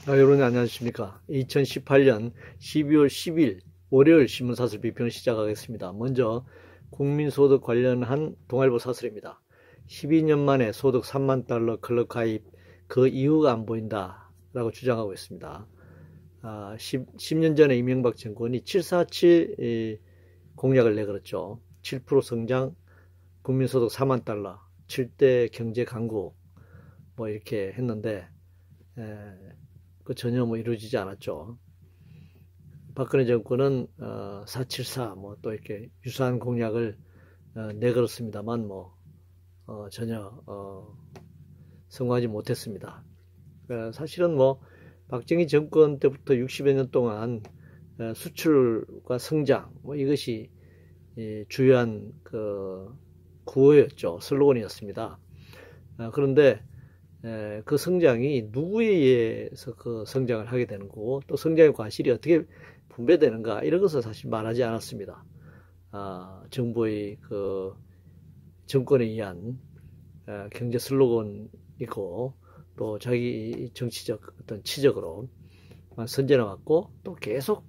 여러분 안녕하십니까. 2018년 12월 10일 월요일 신문사설 비평을 시작하겠습니다. 먼저 국민소득 관련한 동아일보 사설입니다. 12년 만에 소득 3만 달러 클럽 가입, 그 이유가 안 보인다 라고 주장하고 있습니다. 10년 전에 이명박 정권이 747 공약을 내걸었죠. 7% 성장, 국민소득 4만 달러, 7대 경제 강국 뭐 이렇게 했는데 그 전혀 이루어지지 않았죠. 박근혜 정권은 474 또 이렇게 유사한 공약을 내걸었습니다만 전혀 성공하지 못했습니다. 사실은 박정희 정권 때부터 60여 년 동안 수출과 성장 이것이 주요한 구호였죠. 슬로건이었습니다. 그런데 그 성장이 누구에 의해서 그 성장을 하게 되는 거고 또 성장의 과실이 어떻게 분배되는가 이런 것을 사실 말하지 않았습니다. 정부의 그 정권에 의한 경제 슬로건이고 또 자기 정치적 어떤 치적으로 선전해왔고 또 계속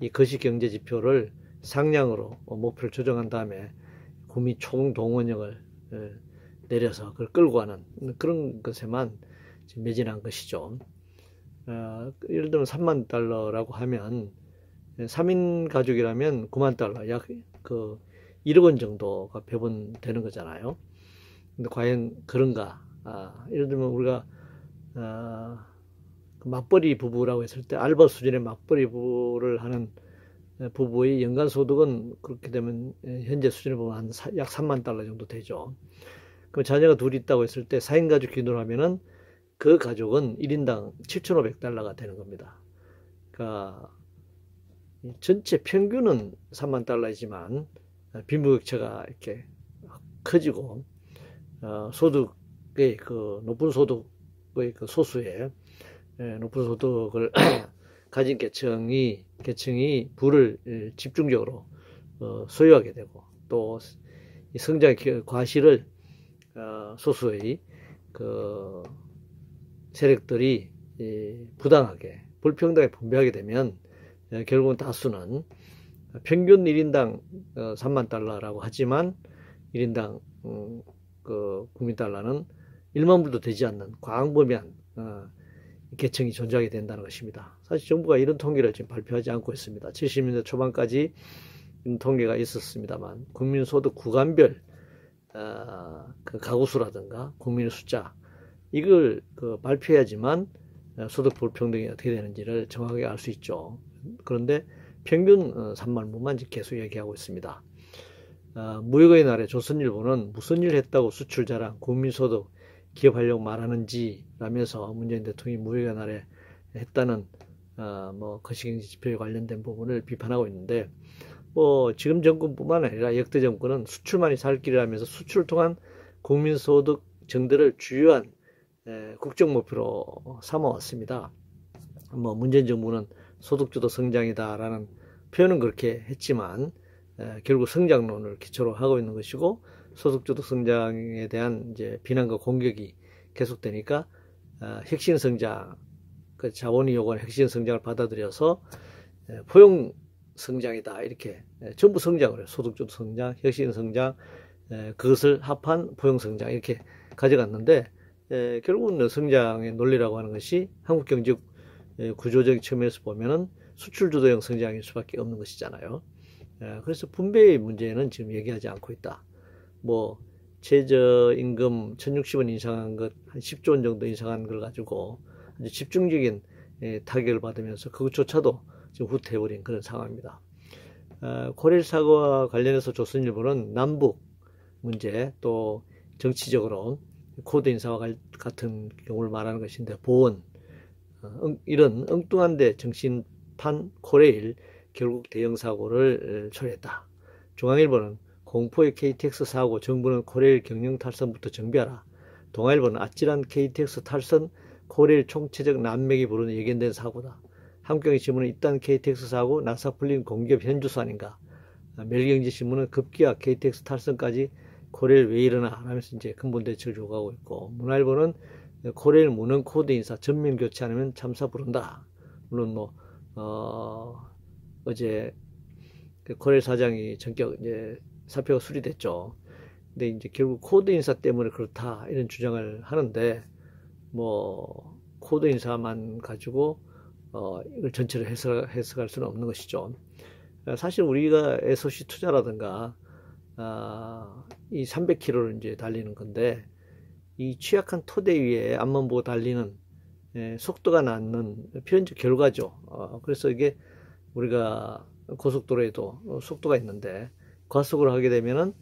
이 거시경제 지표를 상향으로 목표를 조정한 다음에 국민 총동원령을 내려서 그걸 끌고 가는 그런 것에만 지금 매진한 것이죠. 예를 들면 3만 달러라고 하면 3인 가족이라면 9만 달러, 약 1억 원 정도가 배분되는 거잖아요. 근데 과연 그런가? 예를 들면 우리가 맞벌이 부부라고 했을 때 알바 수준의 맞벌이 부부를 하는 부부의 연간 소득은 그렇게 되면 현재 수준에 보면 한 약 3만 달러 정도 되죠. 그럼 자녀가 둘이 있다고 했을 때 4인 가족 기준으로 하면은 그 가족은 1인당 7,500달러가 되는 겁니다. 그러니까 전체 평균은 3만 달러이지만 빈부격차가 이렇게 커지고 소득의 높은 소득의 소수의 높은 소득을 가진 계층이 부를 집중적으로 소유하게 되고 또 이 성장의 과실을 소수의 세력들이 부당하게 불평등하게 분배하게 되면 결국은 다수는 평균 1인당 3만 달러라고 하지만 1인당 국민 달러는 1만 불도 되지 않는 광범위한 계층이 존재하게 된다는 것입니다. 사실 정부가 이런 통계를 지금 발표하지 않고 있습니다. 70년대 초반까지 이런 통계가 있었습니다만 국민소득 구간별 가구수라든가 국민의 숫자 이걸 발표해야지만 소득 불평등이 어떻게 되는지를 정확하게 알 수 있죠. 그런데 평균 3만 불만 계속 얘기하고 있습니다. 무역의 날에 조선일보는 무슨 일 했다고 수출 자랑, 국민소득 기업하려고 말하는지 라면서 문재인 대통령이 무역의 날에 했다는 거시경제 지표에 관련된 부분을 비판하고 있는데 지금 정권뿐만 아니라 역대 정권은 수출만이 살 길이라면서 수출을 통한 국민소득 증대를 주요한 국정 목표로 삼아왔습니다. 문재인 정부는 소득주도 성장이다라는 표현은 그렇게 했지만 결국 성장론을 기초로 하고 있는 것이고 소득주도 성장에 대한 이제 비난과 공격이 계속되니까 혁신 성장, 자본이 요구하는 혁신 성장을 받아들여서 포용 성장이다 이렇게 전부 성장을 해요. 소득주도 성장, 혁신 성장, 그것을 합한 포용 성장 이렇게 가져갔는데 결국은 성장의 논리라고 하는 것이 한국 경제 구조적인 측면에서 보면은 수출 주도형 성장일 수밖에 없는 것이잖아요. 그래서 분배의 문제는 지금 얘기하지 않고 있다. 최저임금 1,060원 인상한 것, 한 10조 원 정도 인상한 걸 가지고 아주 집중적인 타격을 받으면서 그것조차도 지금 후퇴해버린 그런 상황입니다. 코레일 사고와 관련해서 조선일보는 남북 문제 또 정치적으로 코드 인사와 같은 경우를 말하는 것인데 보원 이런 엉뚱한데 정신판 코레일 결국 대형 사고를 초래했다. 중앙일보는 공포의 KTX 사고 정부는 코레일 경영 탈선부터 정비하라. 동아일보는 아찔한 KTX 탈선 코레일 총체적 난맥이 부르는 예견된 사고다. 한국경제신문은 이딴 KTX 사고 나사 풀린 공기업 현주소 아닌가. 매일경제신문은 급기야 KTX 탈선까지 코레일 왜 일어나 하면서 이제 근본 대책을 요구하고 있고 문화일보는 코레일 무능 코드 인사 전면 교체하면 참사 부른다. 물론 뭐 어제 그 코레일 사장이 전격 이제 사표가 수리됐죠. 근데 이제 결국 코드 인사 때문에 그렇다 이런 주장을 하는데 뭐 코드 인사만 가지고 이걸 전체를 해석할 수는 없는 것이죠. 사실 우리가 SOC 투자라든가 이 300km를 이제 달리는 건데 이 취약한 토대 위에 앞만 보고 달리는 속도가 낳는 필연적 결과죠. 그래서 이게 우리가 고속도로에도 속도가 있는데 과속을 하게 되면은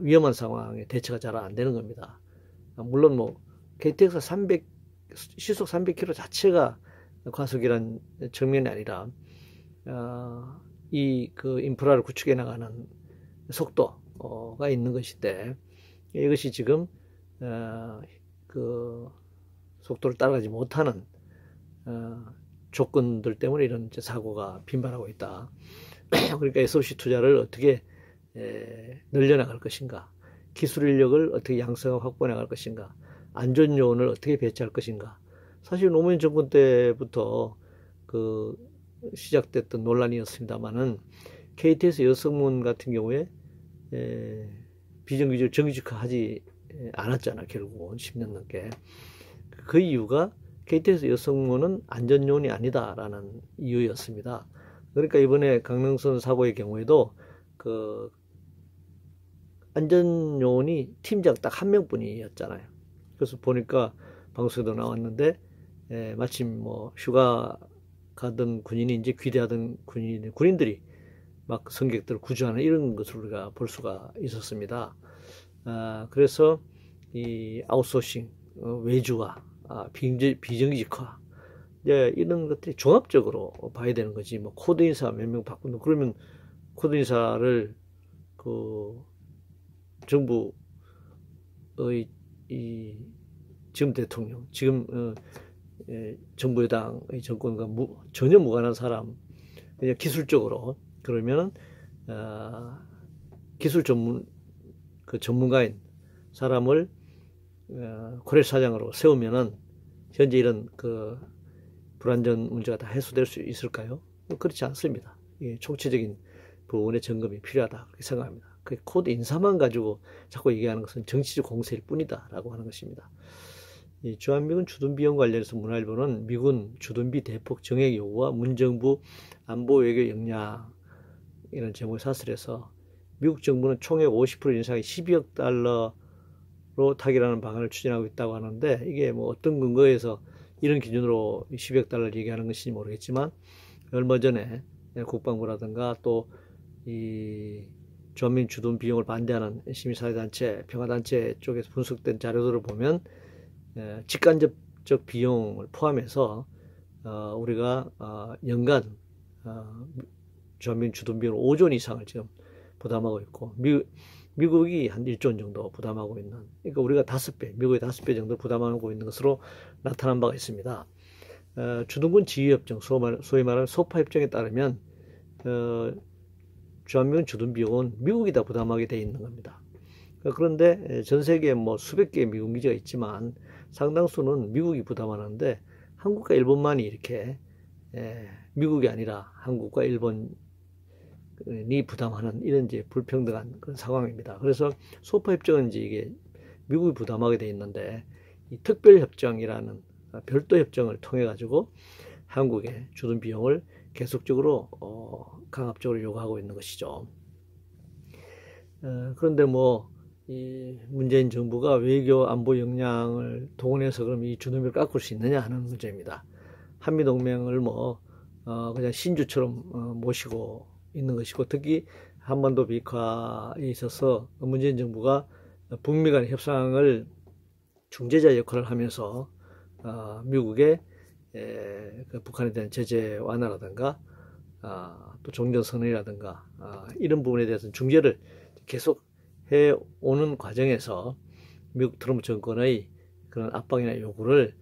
위험한 상황에 대처가 잘 안 되는 겁니다. 물론 뭐 KTX 시속 300km 자체가 과속이란 측면이 아니라 이 그 인프라를 구축해 나가는 속도가 있는 것인데 이것이 지금 그 속도를 따라가지 못하는 조건들 때문에 이런 사고가 빈발하고 있다. 그러니까 SOC 투자를 어떻게 늘려나갈 것인가, 기술 인력을 어떻게 양성하고 확보해 나갈 것인가, 안전 요원을 어떻게 배치할 것인가. 사실 노무현 정권 때부터 그 시작됐던 논란이었습니다만은 KTX 여성문 같은 경우에 비정규직 정규직화하지 않았잖아. 결국은 10년 넘게. 그 이유가 KTX 여성문은 안전요원이 아니다라는 이유였습니다. 그러니까 이번에 강릉선 사고의 경우에도 그 안전요원이 팀장 딱 한 명뿐이었잖아요. 그래서 보니까 방송에도 나왔는데 마침 뭐 휴가 가던 군인이 이제 귀대하던 군인들이 막 승객들을 구조하는 이런 것을 우리가 볼 수가 있었습니다. 그래서 이 아웃소싱, 외주화, 비정규직화, 이런 것들이 종합적으로 봐야 되는 거지. 뭐 코드 인사 몇 명 바꾼다 그러면 코드 인사를 그 정부의 이 지금 대통령, 지금 정부 여당의 정권과 전혀 무관한 사람, 그냥 기술적으로 그러면은 기술 전문가인 사람을 코레일 사장으로 세우면은 현재 이런 그 불안전 문제가 다 해소될 수 있을까요? 그렇지 않습니다. 총체적인 부분의 점검이 필요하다 그렇게 생각합니다. 그 코드 인사만 가지고 자꾸 얘기하는 것은 정치적 공세일 뿐이다라고 하는 것입니다. 이 주한미군 주둔비용 관련해서 문화일보는 미군 주둔비 대폭 정액 요구와 문정부 안보 외교 역량 이런 제목의 사설에서 미국 정부는 총액 50% 인상의 12억 달러로 타결하는 방안을 추진하고 있다고 하는데 이게 뭐 어떤 근거에서 이런 기준으로 12억 달러를 얘기하는 것인지 모르겠지만 얼마 전에 국방부라든가 또 이 주한미군 주둔 비용을 반대하는 시민사회단체, 평화단체 쪽에서 분석된 자료들을 보면 직간접적 비용을 포함해서 우리가 연간 주한미군 주둔 비용 5조 원 이상을 지금 부담하고 있고 미국이 한 1조 원 정도 부담하고 있는, 그러니까 우리가 5배, 미국의 5배 정도 부담하고 있는 것으로 나타난 바가 있습니다. 주둔군 지휘협정, 소위 말하는 소파협정에 따르면 주한미군 주둔 비용은 미국이 다 부담하게 돼 있는 겁니다. 그런데 전 세계에 뭐 수백 개의 미군 기지가 있지만 상당수는 미국이 부담하는데 한국과 일본만이 이렇게 미국이 아니라 한국과 일본이 부담하는 이런 이제 불평등한 그런 상황입니다. 그래서 소파협정은 이제 이게 미국이 부담하게 돼 있는데 이 특별협정이라는 별도 협정을 통해 가지고 한국의 주둔 비용을 계속적으로 강압적으로 요구하고 있는 것이죠. 그런데 뭐 이 문재인 정부가 외교 안보 역량을 동원해서 그럼 이 주둔비를 깎을 수 있느냐 하는 문제입니다. 한미동맹을 뭐 그냥 신주처럼 모시고 있는 것이고, 특히 한반도 비핵화에 있어서 문재인 정부가 북미 간 협상을 중재자 역할을 하면서 미국의 북한에 대한 제재 완화라든가 또 종전선언이라든가 이런 부분에 대해서는 중재를 계속 해오는 과정에서 미국 트럼프 정권의 그런 압박이나 요구를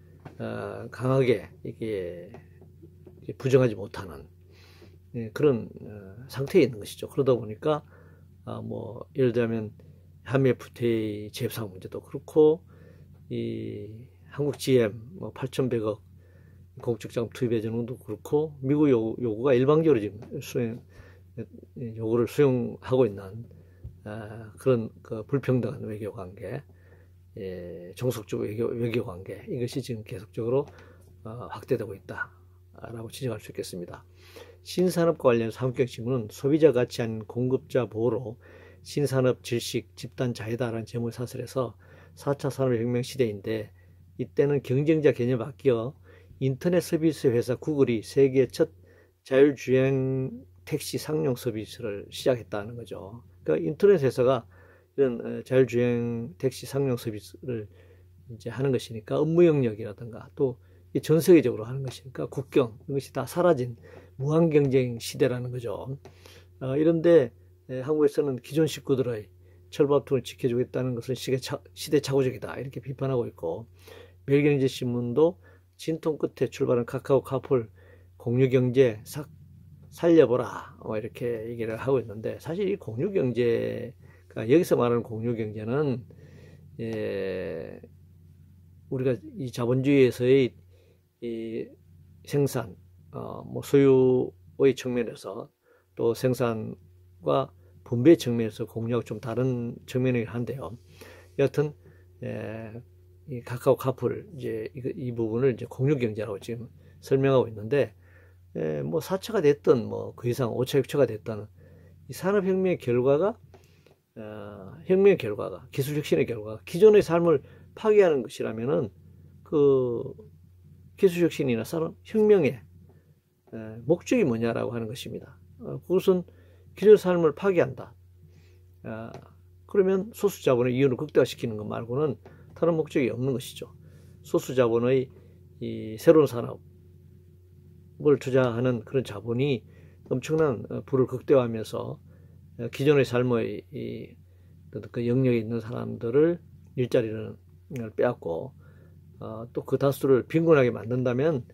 강하게 이게 부정하지 못하는 그런 상태에 있는 것이죠. 그러다 보니까 뭐 예를 들면 한미 FTA 재협상 문제도 그렇고 이 한국 GM 뭐 8,100억 공적 자금 투입해 주는 것도 그렇고, 미국 요구가 일방적으로 지금 요구를 수용하고 있는 그런 그 불평등한 외교 관계, 종속적 외교 관계, 이것이 지금 계속적으로 확대되고 있다라고 지적할 수 있겠습니다. 신산업과 관련해서 한국경제신문은 소비자 가치 아닌 공급자 보호로 신산업 질식 집단 자유다라는 제목을 사설해서 4차 산업혁명 시대인데, 이때는 경쟁자 개념이 바뀌어 인터넷 서비스 회사 구글이 세계 첫 자율주행 택시 상용 서비스를 시작했다는 거죠. 그러니까 인터넷 회사가 이런 자율주행 택시 상용 서비스를 이제 하는 것이니까, 업무 영역이라든가 또 전 세계적으로 하는 것이니까 국경, 이것이 다 사라진 무한 경쟁 시대라는 거죠. 이런데 한국에서는 기존 식구들의 철밥통을 지켜주겠다는 것은 시대착오적이다, 이렇게 비판하고 있고, 매일경제신문도 진통 끝에 출발한 카카오 카풀 공유경제 살려보라 이렇게 얘기를 하고 있는데, 사실 이 공유경제가, 여기서 말하는 공유경제는 우리가 이 자본주의에서의 이 생산, 뭐 소유의 측면에서 또 생산과 분배 측면에서 공유하고 좀 다른 측면이긴 한데요. 여하튼 이 카카오 카풀 이제 이 부분을 이제 공유경제라고 지금 설명하고 있는데, 뭐 4차가 됐든 뭐 그 이상 5차, 6차가 됐든 이 산업혁명의 결과가 혁명의 결과가, 기술혁신의 결과가 기존의 삶을 파괴하는 것이라면은 그 기술혁신이나 산업혁명의 목적이 뭐냐라고 하는 것입니다. 그것은 기존의 삶을 파괴한다. 그러면 소수자본의 이윤을 극대화시키는 것 말고는 다른 목적이 없는 것이죠. 소수자본의 이 새로운 산업을 투자하는 그런 자본이 엄청난 부를 극대화하면서 기존의 삶의 그 영역에 있는 사람들을 일자리를 빼앗고, 또 그 다수를 빈곤하게 만든다면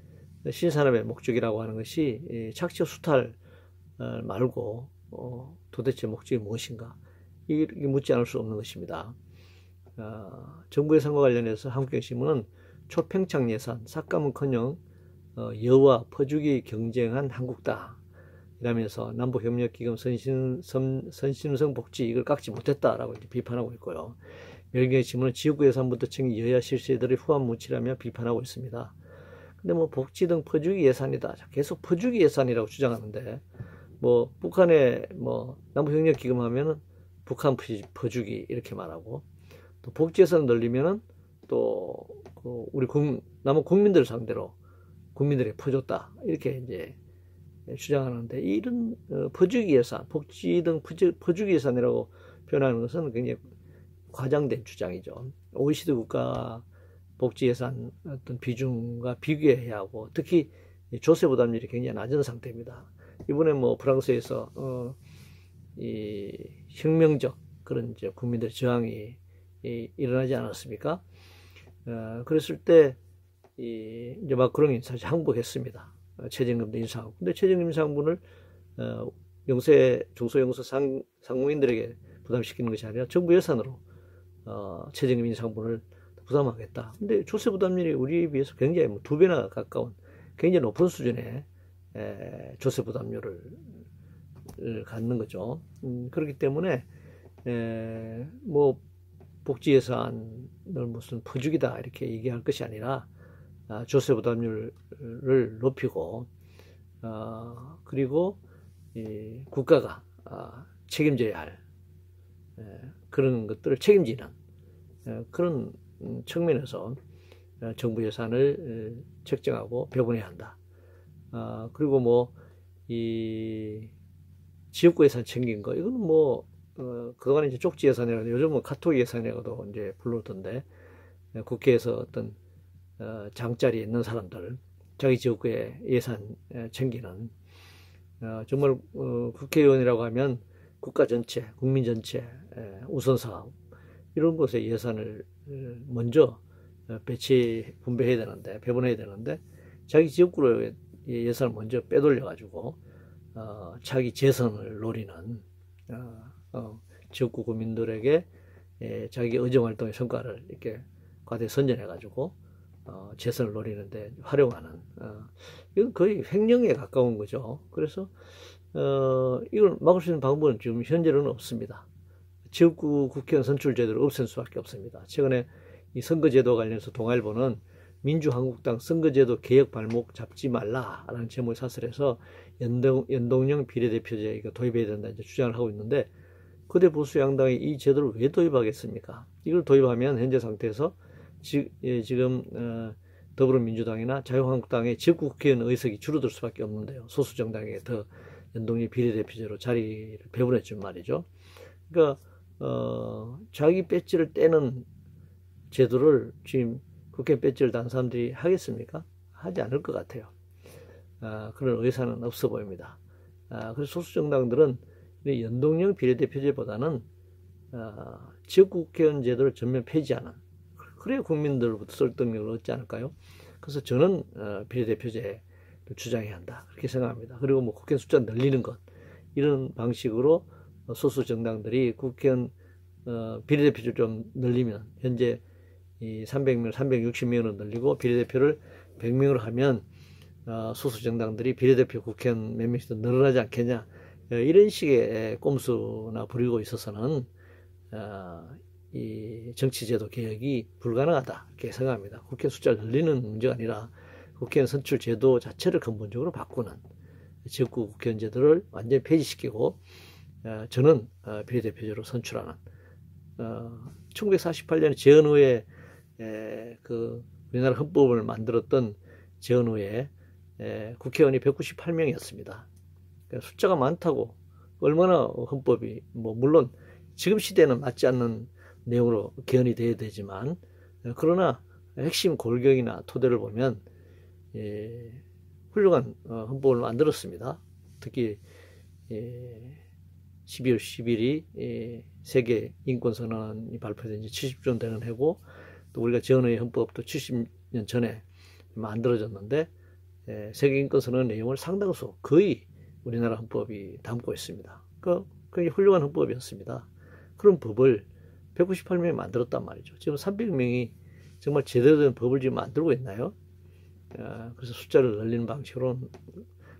신산업의 목적이라고 하는 것이 착취 수탈 말고 도대체 목적이 무엇인가, 이게 묻지 않을 수 없는 것입니다. 정부 예산과 관련해서 한국경제신문은 초팽창 예산, 삭감은커녕 여와 퍼주기 경쟁한 한국다 이라면서 남북협력기금 선심성 복지 이걸 깎지 못했다라고 비판하고 있고요. 매일경제신문은 지역구 예산부터 챙긴 여야 실세들의 후한 무치라며 비판하고 있습니다. 근데 뭐 복지 등 퍼주기 예산이다, 계속 퍼주기 예산이라고 주장하는데, 뭐 북한에 뭐 남북협력기금 하면은 북한 퍼주기 이렇게 말하고, 또 복지 예산을 늘리면은 또 우리 남은 국민들을 상대로 국민들에게 퍼줬다, 이렇게 이제 주장하는데, 이런 퍼주기 예산, 복지 등 퍼주기 예산이라고 표현하는 것은 굉장히 과장된 주장이죠. OECD 국가 복지 예산 어떤 비중과 비교해야 하고, 특히 조세 부담률이 굉장히 낮은 상태입니다. 이번에 뭐 프랑스에서 이 혁명적 그런 이제 국민들의 저항이 일어나지 않았습니까? 그랬을 때 이제 마크롱이 사실 항복했습니다. 최저임금도 인상하고. 근데 최저임금 인상분을 중소영세 상공인들에게 부담시키는 것이 아니라 정부 예산으로 최저임금 인상분을 부담하겠다. 근데 조세 부담률이 우리에 비해서 굉장히 뭐 2배나 가까운 굉장히 높은 수준의 조세 부담률을 갖는 거죠. 그렇기 때문에 뭐 복지 예산을 무슨 퍼주기다 이렇게 얘기할 것이 아니라 조세 부담률을 높이고, 그리고 국가가 책임져야 할 그런 것들을 책임지는 그런 측면에서 정부 예산을 책정하고 배분해야 한다. 그리고 뭐 이 지역구 예산 챙긴 거, 이거는 뭐 그동안 이제 쪽지 예산이라고, 요즘은 카톡 예산이라고도 이제 부르던데, 국회에서 어떤 장자리에 있는 사람들, 자기 지역구에 예산 챙기는, 정말 국회의원이라고 하면 국가 전체, 국민 전체 우선사업 이런 곳에 예산을 먼저 분배해야 되는데, 배분해야 되는데, 자기 지역구로 예산을 먼저 빼돌려 가지고 자기 재선을 노리는 지역구 국민들에게 자기 의정활동의 성과를 이렇게 과대 선전해가지고 재선을 노리는데 활용하는 이건 거의 횡령에 가까운 거죠. 그래서 이걸 막을 수 있는 방법은 지금 현재로는 없습니다. 지역구 국회의원 선출 제도를 없앨 수밖에 없습니다. 최근에 이 선거제도 관련해서 동아일보는 민주한국당 선거제도 개혁 발목 잡지 말라라는 제목의 사설에서 연동형 비례대표제 이거 도입해야 된다 이제 주장을 하고 있는데, 거대 보수 양당이 이 제도를 왜 도입하겠습니까? 이걸 도입하면 현재 상태에서 지금 더불어민주당이나 자유한국당의 지역구 국회의원 의석이 줄어들 수밖에 없는데요. 소수 정당에게 더 연동형 비례대표제로 자리를 배분해 준 말이죠. 그러니까 자기 배지를 떼는 제도를 지금 국회 배지를 단 사람들이 하겠습니까? 하지 않을 것 같아요. 그런 의사는 없어 보입니다. 그래서 소수 정당들은 연동형 비례대표제보다는 지역구 국회의원 제도를 전면 폐지하는, 그래야 국민들로부터 설득력을 얻지 않을까요? 그래서 저는 비례대표제를 주장해야 한다 그렇게 생각합니다. 그리고 뭐 국회의원 숫자 늘리는 것, 이런 방식으로 소수 정당들이 국회의원 비례대표를 좀 늘리면, 현재 이 300명, 360명으로 늘리고 비례대표를 100명으로 하면 소수 정당들이 비례대표 국회의원 몇 명씩 더 늘어나지 않겠냐, 이런 식의 꼼수나 부리고 있어서는 이 정치제도 개혁이 불가능하다 이렇게 생각합니다. 국회의원 숫자를 늘리는 문제가 아니라 국회의원 선출 제도 자체를 근본적으로 바꾸는, 지역구 국회의원 제도를 완전히 폐지시키고 저는 비례대표제로 선출하는, 1948년에 재헌의회 그 우리나라 헌법을 만들었던 재헌의회 국회의원이 198명이었습니다. 그러니까 숫자가 많다고 얼마나 헌법이 뭐 물론 지금 시대는 맞지 않는 내용으로 개헌이 돼야 되지만, 그러나 핵심 골격이나 토대를 보면 훌륭한 헌법을 만들었습니다. 특히 12월 10일이 세계 인권선언이 발표된 지 70년 되는 해고, 또 우리가 재헌의 헌법도 70년 전에 만들어졌는데 세계 인권선언 내용을 상당수 거의 우리나라 헌법이 담고 있습니다. 굉장히 훌륭한 헌법이었습니다. 그런 법을 198명이 만들었단 말이죠. 지금 300명이 정말 제대로 된 법을 지금 만들고 있나요? 그래서 숫자를 늘리는 방식으로는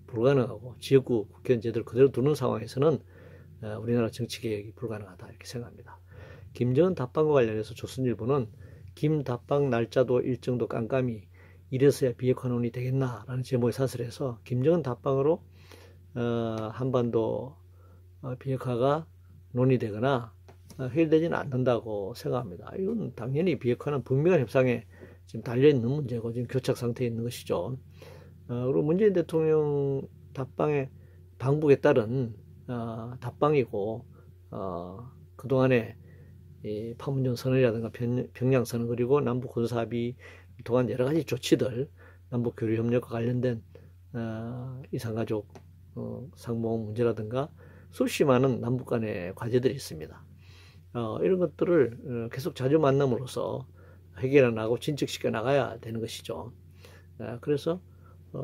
불가능하고, 지역구 국회의원 제도를 그대로 두는 상황에서는 우리나라 정치개혁이 불가능하다 이렇게 생각합니다. 김정은 답방과 관련해서 조선일보는 김답방 날짜도 일정도 깜깜이 이래서야 비핵화논의 되겠나라는 제목의 사설에서 김정은 답방으로 한반도 비핵화가 논의되거나 해결되지는 않는다고 생각합니다. 이건 당연히 비핵화는 북미간 협상에 지금 달려있는 문제고 지금 교착 상태에 있는 것이죠. 그리고 문재인 대통령 답방의 방북에 따른 답방이고, 그동안에 이 판문점 선언이라든가 평양 선언, 그리고 남북 군사합의 동안 여러 가지 조치들, 남북 교류 협력과 관련된 이산가족 상봉 문제라든가 수없이 많은 남북 간의 과제들이 있습니다. 이런 것들을 계속 자주 만남으로써 해결해 나가고 진척시켜 나가야 되는 것이죠. 그래서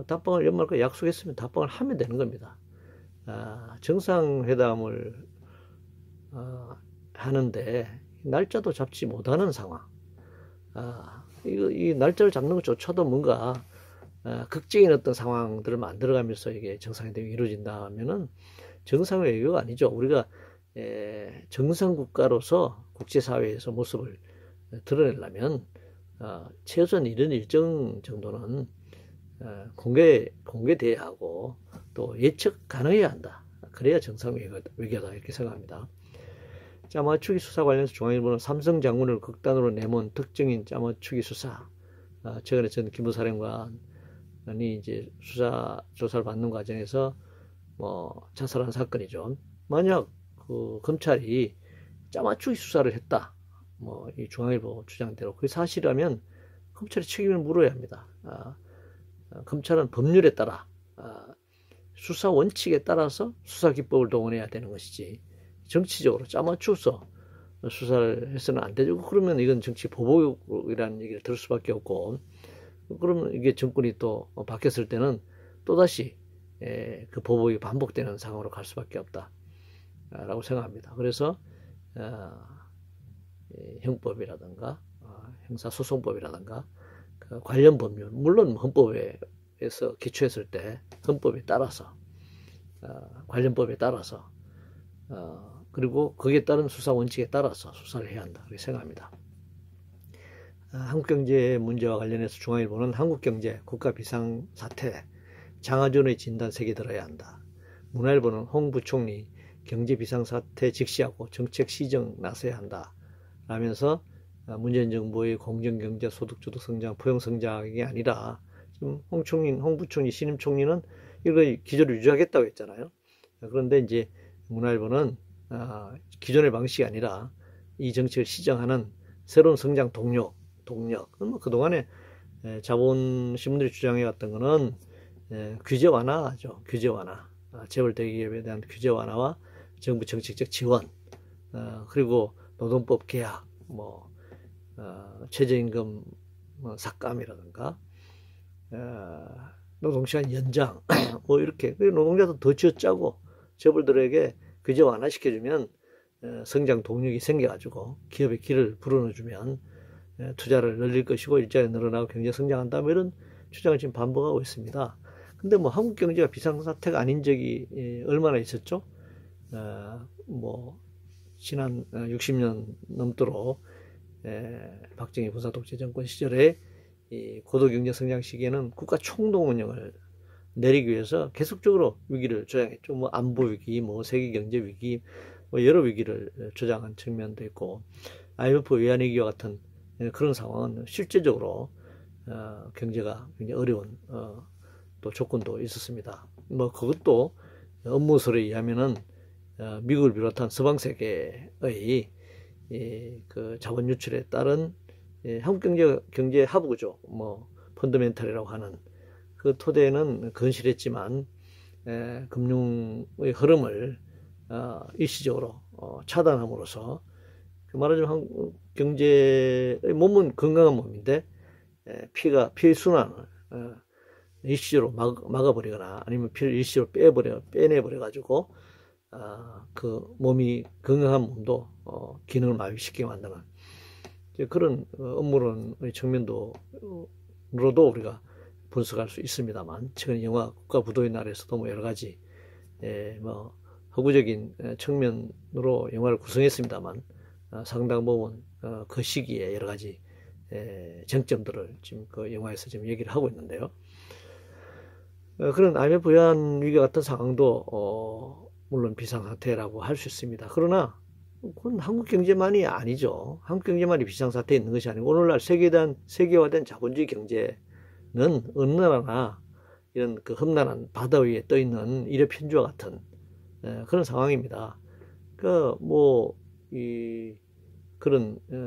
답방을 연말까지 약속했으면 답방을 하면 되는 겁니다. 정상회담을 하는데 날짜도 잡지 못하는 상황, 이 날짜를 잡는 것조차도 뭔가 극적인 어떤 상황들을 만들어가면서 이게 정상회담이 이루어진다면은 정상외교가 아니죠. 우리가 정상국가로서 국제사회에서 모습을 드러내려면 최소한 이런 일정 정도는 공개돼야 하고 또 예측 가능해야 한다. 그래야 정상외교다 이렇게 생각합니다. 짜맞추기 수사 관련해서 중앙일보는 삼성 장군을 극단으로 내몬 특정인 짜맞추기 수사, 최근에 전 기무사령관이 이제 수사 조사를 받는 과정에서 뭐 자살한 사건이죠. 만약 그 검찰이 짜맞추기 수사를 했다, 뭐 이 중앙일보 주장대로 그게 사실이라면 검찰이 책임을 물어야 합니다. 검찰은 법률에 따라 수사 원칙에 따라서 수사 기법을 동원해야 되는 것이지, 정치적으로 짜맞추어서 수사를 해서는 안 되죠. 그러면 이건 정치 보복이라는 얘기를 들을 수밖에 없고, 그러면 이게 정권이 또 바뀌었을 때는 또다시 그 보복이 반복되는 상황으로 갈 수밖에 없다라고 생각합니다. 그래서 형법이라든가 형사소송법이라든가 그 관련 법률, 물론 헌법에서 기초했을 때 헌법에 따라서 관련법에 따라서 그리고 거기에 따른 수사 원칙에 따라서 수사를 해야 한다 그렇게 생각합니다. 한국경제 문제와 관련해서 중앙일보는 한국경제 국가 비상사태 장하준의 진단 세계 들어야 한다. 문화일보는 홍 부총리 경제 비상사태 직시하고 정책 시정 나서야 한다 라면서 문재인 정부의 공정경제 소득주도 성장 포용 성장이 아니라 지금 홍 부총리 신임 총리는 이거 기조를 유지하겠다고 했잖아요. 그런데 이제 문화일보는 기존의 방식이 아니라 이 정책을 시정하는 새로운 성장 동력. 그동안에 자본신문들이 주장해왔던 거는 규제 완화죠. 규제 완화. 재벌 대기업에 대한 규제 완화와 정부 정책적 지원, 그리고 노동법 개혁, 최저임금 삭감이라든가, 노동시간 연장, 이렇게. 노동자도 더 쥐어짜고 재벌들에게 규제 완화시켜주면 성장 동력이 생겨가지고 기업의 길을 불어넣어주면 투자를 늘릴 것이고 일자리 늘어나고 경제 성장한다. 이런 주장을 지금 반복하고 있습니다. 근데 한국 경제가 비상사태가 아닌 적이 얼마나 있었죠? 지난 60년 넘도록 박정희 군사독재 정권 시절에 이 고도경제 성장 시기에는 국가 총동 운영을 내리기 위해서 계속적으로 위기를 조장했죠. 안보 위기, 세계 경제 위기, 여러 위기를 조장한 측면도 있고, IMF 외환위기와 같은 그런 상황은 실제적으로 경제가 굉장히 어려운 또 조건도 있었습니다. 그것도 업무설에 의하면은 미국을 비롯한 서방 세계의 그 자본 유출에 따른 한국 경제 하부 구조, 펀더멘탈이라고 하는 그 토대는 건실했지만 금융의 흐름을 일시적으로 차단함으로써 말하자면 한국 경제의 몸은 건강한 몸인데 피의 순환을 일시적으로 막아버리거나 아니면 피를 일시적으로 빼내버려 가지고 그 몸이 건강한 몸도 기능을 마비시키게 만드는 그런 업무론의 측면도로도 우리가 분석할 수 있습니다만, 최근 영화 국가부도의 날에서도 여러 가지 허구적인 측면으로 영화를 구성했습니다만 상당 부분 그 시기에 여러 가지 쟁점들을 지금 그 영화에서 지금 얘기를 하고 있는데요. 그런 IMF 외환 위기 같은 상황도 물론 비상사태라고 할 수 있습니다. 그러나 그건 한국 경제만이 아니죠. 한국 경제만이 비상사태에 있는 것이 아니고 오늘날 세계화된 자본주의 경제는 어느 나라나 이런 그 험난한 바다 위에 떠 있는 일의 편주와 같은 그런 상황입니다. 그런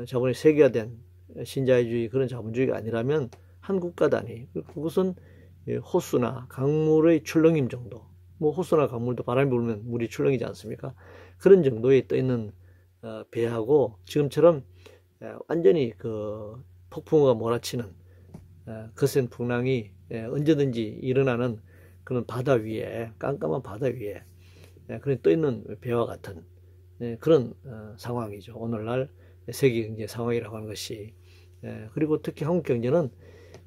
자본이 세계화된 신자유주의 그런 자본주의가 아니라면 한 국가 단위, 그것은 호수나 강물의 출렁임 정도, 호수나 강물도 바람이 불면 물이 출렁이지 않습니까? 그런 정도에 떠 있는 배하고 지금처럼 완전히 그 폭풍우가 몰아치는 거센 풍랑이 언제든지 일어나는 그런 바다 위에, 깜깜한 바다 위에 그런 떠 있는 배와 같은 그런 상황이죠. 오늘날 세계 경제 상황이라고 하는 것이. 그리고 특히 한국 경제는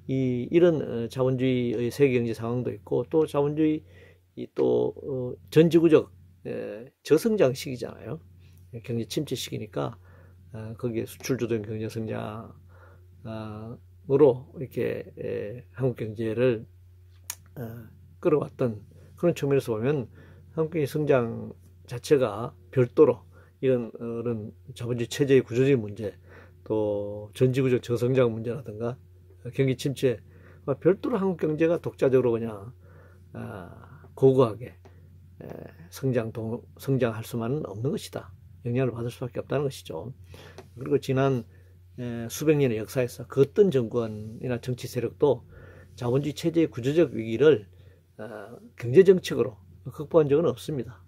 이런 자본주의의 세계 경제 상황도 있고, 또 자본주의 또 전지구적 저성장 시기잖아요. 경제 침체 시기니까 거기에 수출 주도형 경제 성장으로 이렇게 한국 경제를 끌어왔던 그런 측면에서 보면 한국 경제 성장 자체가 별도로 이런 자본주의 체제의 구조적인 문제, 또 전지구적 저성장 문제라든가 경기 침체와 별도로 한국 경제가 독자적으로 그냥 고고하게 성장할 수만은 없는 것이다. 영향을 받을 수밖에 없다는 것이죠. 그리고 지난 수백 년의 역사에서 그 어떤 정권이나 정치 세력도 자본주의 체제의 구조적 위기를 경제 정책으로 극복한 적은 없습니다.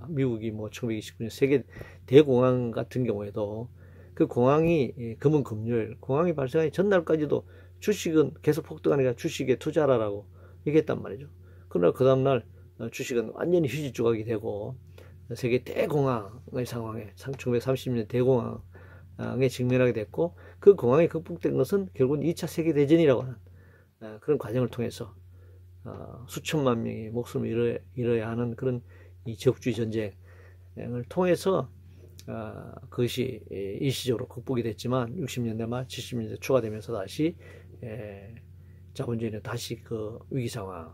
미국이 1929년 세계 대공황 같은 경우에도 그 공황이 금은 금요일, 공황이 발생하기 전날까지도 주식은 계속 폭등하니까 주식에 투자하라고 얘기했단 말이죠. 그러나 그 다음날 주식은 완전히 휴지 조각이 되고 세계 대공황의 상황에 1930년 대공황 직면하게 됐고, 그 공황이 극복된 것은 결국은 2차 세계대전이라고 하는 그런 과정을 통해서 수천만 명이 목숨을 잃어야 하는 그런 이 제국주의 전쟁을 통해서 그것이 일시적으로 극복이 됐지만 60년대 말 70년대 초가 되면서 다시 자본주의는 다시 그 위기 상황을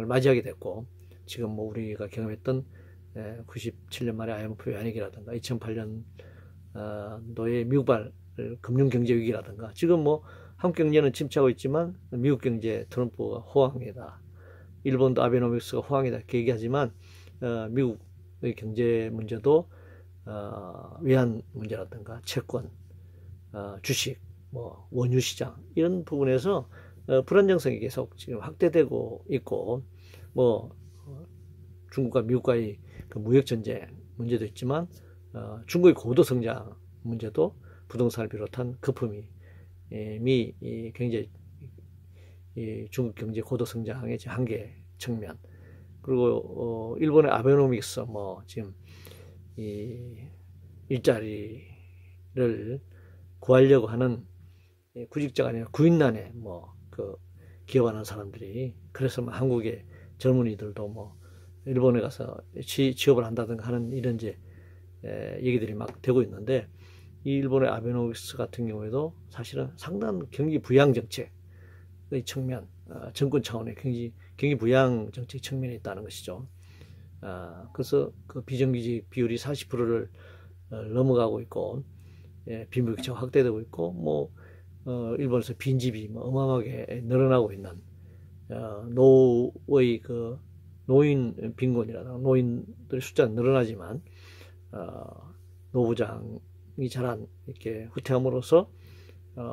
맞이하게 됐고, 지금 뭐 우리가 경험했던 97년 말에 IMF 외환위기라든가 2008년도의 미국발 금융경제 위기라든가, 지금 뭐 한국 경제는 침체하고 있지만 미국 경제 트럼프가 호황이다, 일본도 아베노믹스가 호황이다 이렇게 얘기하지만 미국의 경제 문제도 외환 문제라든가 채권, 주식, 뭐 원유 시장 이런 부분에서 불안정성이 계속 지금 확대되고 있고, 뭐 중국과 미국과의 그 무역 전쟁 문제도 있지만 중국의 고도 성장 문제도 부동산을 비롯한 거품이 굉장히 중국 경제 고도 성장의 한계 측면, 그리고 일본의 아베노믹스 뭐 지금 이 일자리를 구하려고 하는 구직자가 아니라 구인난에 뭐 그 기업하는 사람들이, 그래서 뭐 한국의 젊은이들도 뭐 일본에 가서 취업을 한다든가 하는 이런 이제 얘기들이 막 되고 있는데, 이 일본의 아베노믹스 같은 경우에도 사실은 상당한 경기 부양 정책의 측면, 정권 차원의 경기 부양 정책 측면이 있다는 것이죠. 그래서 그 비정규직 비율이 40%를 넘어가고 있고, 빈부격차가 확대되고 있고, 뭐 일본에서 빈집이 뭐 어마어마하게 늘어나고 있는 노의 그 노인 빈곤이라든가 노인들의 숫자는 늘어나지만 노부장이 잘안 이렇게 후퇴함으로써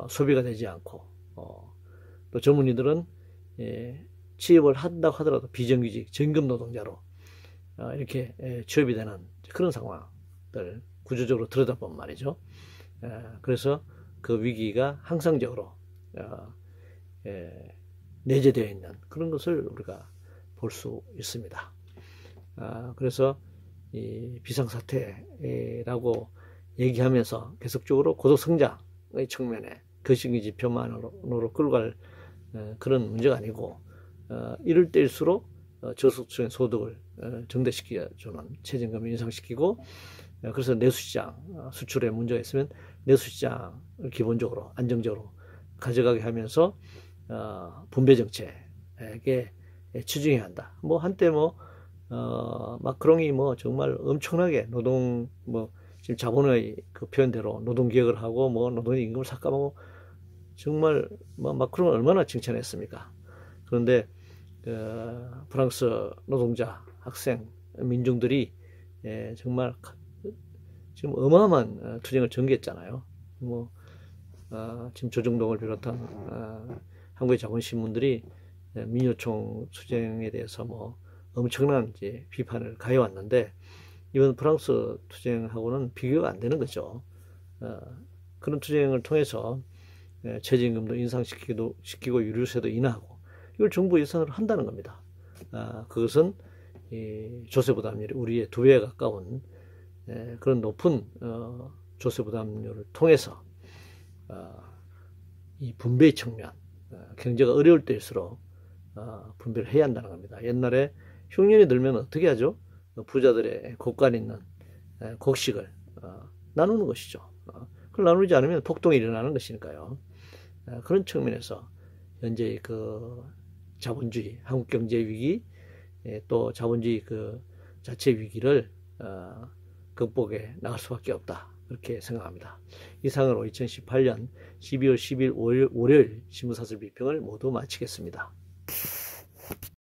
소비가 되지 않고, 또 젊은이들은 취업을 한다고 하더라도 비정규직 정금 노동자로 이렇게 취업이 되는 그런 상황들 구조적으로 들여다보면 말이죠. 그래서 그 위기가 항상적으로 내재되어 있는 그런 것을 우리가 볼 수 있습니다. 그래서 이 비상사태라고 얘기하면서 계속적으로 고도성장의 측면에 거시기 지표만으로 끌고 갈 그런 문제가 아니고, 이럴 때일수록 저소득층의 소득을 증대시켜주는 최저임금을 인상시키고, 그래서 내수시장 수출에 문제가 있으면 내수시장을 기본적으로 안정적으로 가져가게 하면서 분배 정책에 치중해야 한다. 뭐 한때 뭐 마크롱이 뭐 정말 엄청나게 노동 뭐 지금 자본의 그 표현대로 노동 개혁을 하고 뭐 노동의 임금을 삭감하고 정말 뭐 마크롱을 얼마나 칭찬했습니까? 그런데 프랑스 노동자, 학생, 민중들이 정말 지금 어마어마한 투쟁을 전개했잖아요. 뭐 지금 조정동을 비롯한 한국의 자본신문들이 민요총 투쟁에 대해서 뭐 엄청난 이제 비판을 가해왔는데, 이번 프랑스 투쟁하고는 비교가 안 되는 거죠. 그런 투쟁을 통해서 최저임금도 인상시키고 유류세도 인하하고 이걸 정부 예산으로 한다는 겁니다. 그것은 조세부담률이 우리의 2배에 가까운 그런 높은 조세부담률을 통해서 이 분배의 측면, 경제가 어려울 때일수록 분배를 해야 한다는 겁니다. 옛날에 흉년이 들면 어떻게 하죠? 부자들의 곳간 있는 곡식을 나누는 것이죠. 그걸 나누지 않으면 폭동이 일어나는 것이니까요. 그런 측면에서 현재 그 자본주의, 한국 경제 위기, 또 자본주의 그 자체 위기를 극복해 나갈 수밖에 없다, 그렇게 생각합니다. 이상으로 2018년 12월 10일 월요일 신문사설 비평을 모두 마치겠습니다.